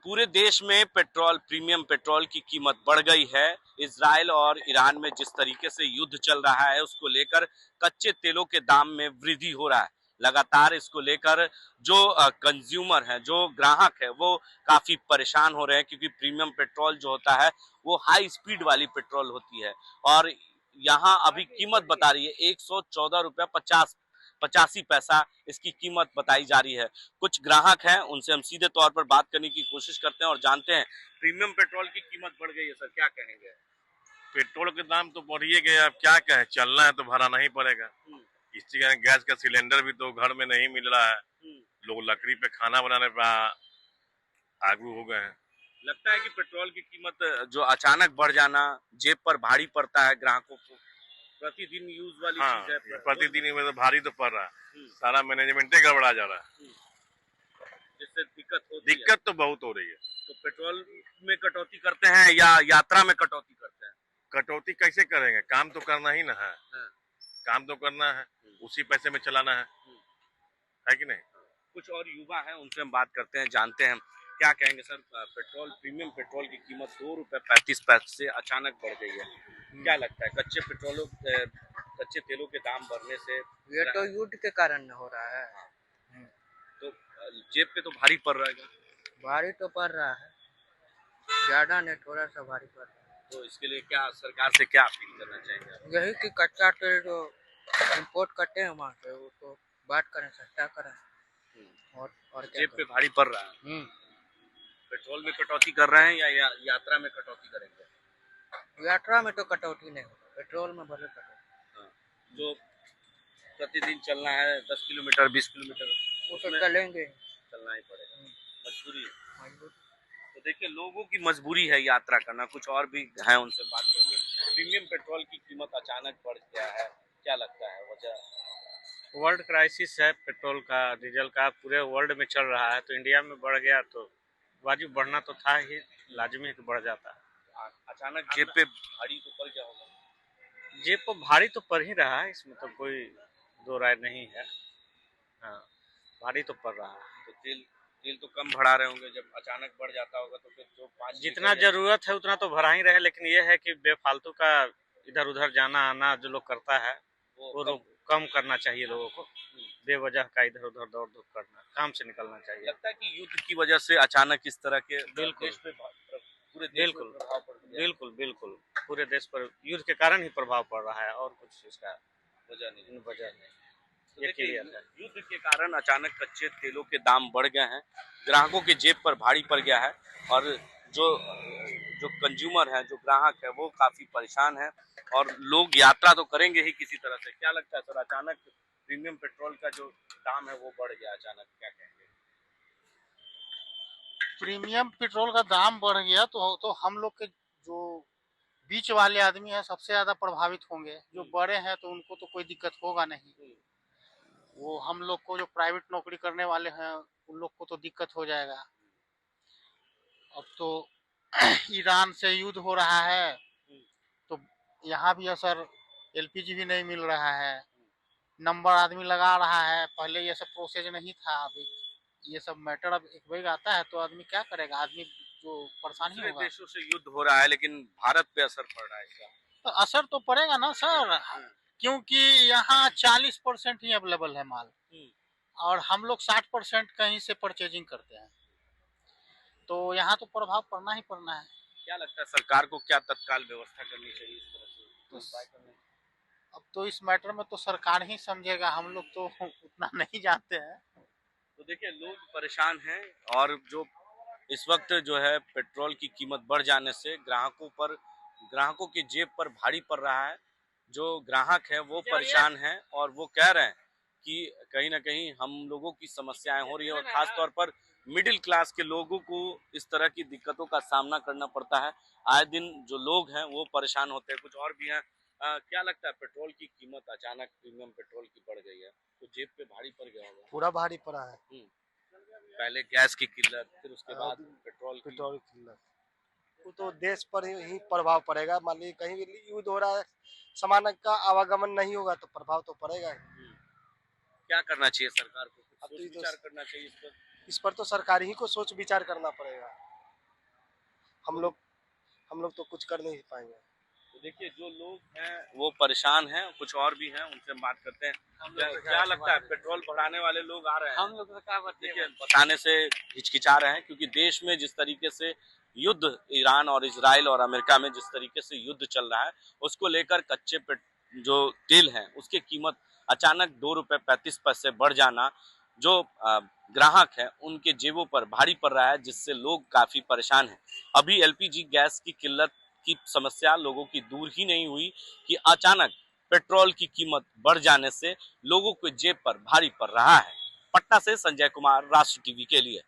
पूरे देश में पेट्रोल प्रीमियम पेट्रोल की कीमत बढ़ गई है। इजराइल और ईरान में जिस तरीके से युद्ध चल रहा है उसको लेकर कच्चे तेलों के दाम में वृद्धि हो रहा है। लगातार इसको लेकर जो कंज्यूमर है, जो ग्राहक है, वो काफी परेशान हो रहे हैं क्योंकि प्रीमियम पेट्रोल जो होता है वो हाई स्पीड वाली पेट्रोल होती है और यहाँ अभी कीमत बता रही है 114 रुपया 85 पैसा इसकी कीमत बताई जा रही है। कुछ ग्राहक हैं, उनसे हम सीधे तौर पर बात करने की कोशिश करते हैं और जानते हैं प्रीमियम पेट्रोल की कीमत बढ़ गई है सर, क्या कहेंगे? पेट्रोल के दाम तो बढ़ ही गए, अब क्या कहें, चलना है तो भराना ही पड़ेगा। इसी कारण गैस का सिलेंडर भी तो घर में नहीं मिल रहा है, लोग लकड़ी पे खाना बनाने पे आगू हो गए हैं। लगता है कि पेट्रोल की कीमत जो अचानक बढ़ जाना जेब पर भारी पड़ता है ग्राहकों को, प्रतिदिन यूज वाली हाँ, चीज है, प्रतिदिन में तो भारी तो पड़ रहा है, सारा मैनेजमेंट गड़बड़ा जा रहा है, जिससे दिक्कत तो बहुत हो रही है। तो पेट्रोल में कटौती करते हैं या यात्रा में कटौती करते हैं? कटौती कैसे करेंगे, काम तो करना ही ना है। काम तो करना है, उसी पैसे में चलाना है कि नहीं? कुछ और युवा हैं, उनसे हम बात करते हैं, जानते हैं क्या कहेंगे सर। पेट्रोल प्रीमियम पेट्रोल की कीमत 2 रुपए 35 पैसे से अचानक बढ़ गई है, क्या लगता है कच्चे तेलों के दाम बढ़ने से? ये तो युद्ध के कारण हो रहा है। तो जेब पे तो भारी पड़ रहा है। भारी तो पड़ रहा है, ज्यादा नहीं, थोड़ा सा भारी पड़ रहा है। तो इसके लिए क्या सरकार से क्या अपील करना चाहेंगे आप? यही कि कच्चा तेल जो इम्पोर्ट करते हैं वहाँ से वो तो बात करें, सस्ता करें। और जेब पे भारी पड़ रहा है। पेट्रोल में कटौती कर रहे हैं या यात्रा में कटौती करेंगे? यात्रा में तो कटौती नहीं होगा, पेट्रोल में भले कटौती। जो प्रतिदिन चलना है 10 किलोमीटर 20 किलोमीटर वो तो चलेंगे, चलना ही पड़ेगा, मजबूरी है। तो देखिए, लोगों की मजबूरी है यात्रा करना। कुछ और भी है, उनसे बात करेंगे। प्रीमियम पेट्रोल की कीमत अचानक बढ़ गया है, क्या लगता है वजह? वर्ल्ड क्राइसिस है, पेट्रोल का डीजल का पूरे वर्ल्ड में चल रहा है, तो इंडिया में बढ़ गया तो वाजिब बढ़ना तो था ही, लाजमी है कि बढ़ जाता है। अचानक जेब पे भारी तो पड़ गया होगा। जेब पर भारी तो पड़ ही रहा है, इसमें तो कोई दो राय नहीं है। हाँ, भारी तो पड़ रहा है। तो तेल तो कम बढ़ा रहे होंगे, जब अचानक बढ़ जाता होगा तो फिर जो 5 जितना जरूरत है उतना तो भरा ही रहे, लेकिन ये है कि बेफालतू का इधर उधर जाना आना जो लोग करता है वो कम करना चाहिए लोगों को। बेवजह का इधर उधर दौड़ धूप करना, काम से निकलना चाहिए। लगता है कि युद्ध की वजह से अचानक इस तरह के बिल्कुल पूरे देश पर प्रभाव पड़ गया। बिल्कुल पूरे देश पर युद्ध के कारण ही प्रभाव पड़ रहा है, और कुछ इसका वजह नहीं। तो युद्ध के कारण अचानक कच्चे तेलों के दाम बढ़ गए हैं, ग्राहकों के जेब पर भारी पड़ गया है और जो कंज्यूमर है, जो ग्राहक है, वो काफी परेशान है और लोग यात्रा तो करेंगे ही किसी तरह से। क्या लगता है सर, अचानक प्रीमियम पेट्रोल का जो दाम है वो बढ़ गया अचानक, क्या कहेंगे? प्रीमियम पेट्रोल का दाम बढ़ गया तो हम लोग के जो बीच वाले आदमी है सबसे ज्यादा प्रभावित होंगे। जो बड़े हैं तो उनको तो कोई दिक्कत होगा नहीं, वो हम लोग को जो प्राइवेट नौकरी करने वाले हैं उन लोग को तो दिक्कत हो जाएगा। अब तो ईरान से युद्ध हो रहा है तो यहाँ भी असर, एलपीजी भी नहीं मिल रहा है, नंबर आदमी लगा रहा है, पहले ये सब प्रोसेस नहीं था, अभी ये सब मैटर अब एक बार आता है तो आदमी क्या करेगा, आदमी जो परेशानी होगा। देशों से युद्ध हो रहा है लेकिन भारत पे असर पड़ रहा है इसका। तो असर तो पड़ेगा ना सर, क्योंकि यहाँ 40% ही अवेलेबल है माल और हम लोग 60% कहीं से परचेजिंग करते हैं, तो यहाँ तो प्रभाव पड़ना ही पड़ना है। क्या लगता है सरकार को क्या तत्काल व्यवस्था करनी चाहिए इस तरह से? अब तो इस मैटर में तो सरकार ही समझेगा, हम लोग तो उतना नहीं जानते हैं। तो देखिए, लोग परेशान हैं और जो इस वक्त जो है पेट्रोल की कीमत बढ़ जाने से ग्राहकों की जेब पर भारी पड़ रहा है। जो ग्राहक है वो परेशान हैं और वो कह रहे हैं कि कहीं ना कहीं हम लोगों की समस्याएं हो रही है और खास तौर पर मिडिल क्लास के लोगों को इस तरह की दिक्कतों का सामना करना पड़ता है। आए दिन जो लोग हैं वो परेशान होते हैं। कुछ और भी हैं। क्या लगता है, पेट्रोल की कीमत अचानक प्रीमियम पेट्रोल की बढ़ गई है तो जेब पे भारी पड़ गया होगा? पूरा भारी पड़ा है। पहले गैस की किल्लत, फिर उसके बाद पेट्रोल की किल्लत, वो तो देश पर ही प्रभाव पड़ेगा। मान लीजिए कहीं भी युद्ध हो रहा है, सामान का आवागमन नहीं होगा तो प्रभाव तो पड़ेगा ही। क्या करना चाहिए सरकार को? अब तो विचार करना चाहिए इस पर। तो सरकार ही को सोच विचार करना पड़ेगा। हम लोग तो कुछ कर नहीं पाएंगे। तो देखिए जो लोग हैं वो परेशान हैं, कुछ और भी हैं, उनसे बात करते हैं। क्या लगता है, पेट्रोल बढ़ाने वाले लोग आ रहे हैं? हम लोग तो क्या देखिए बताने से हिचकिचा रहे हैं, क्योंकि देश में जिस तरीके से युद्ध, ईरान और इजराइल और अमेरिका में जिस तरीके से युद्ध चल रहा है, उसको लेकर कच्चे जो तेल है उसकी कीमत अचानक 2 रुपए 35 पैसे बढ़ जाना जो ग्राहक है उनके जेबों पर भारी पड़ रहा है, जिससे लोग काफी परेशान हैं। अभी एलपीजी गैस की किल्लत की समस्या लोगों की दूर ही नहीं हुई कि अचानक पेट्रोल की कीमत बढ़ जाने से लोगों के जेब पर भारी पड़ रहा है। पटना से संजय कुमार, राष्ट्र टीवी के लिए।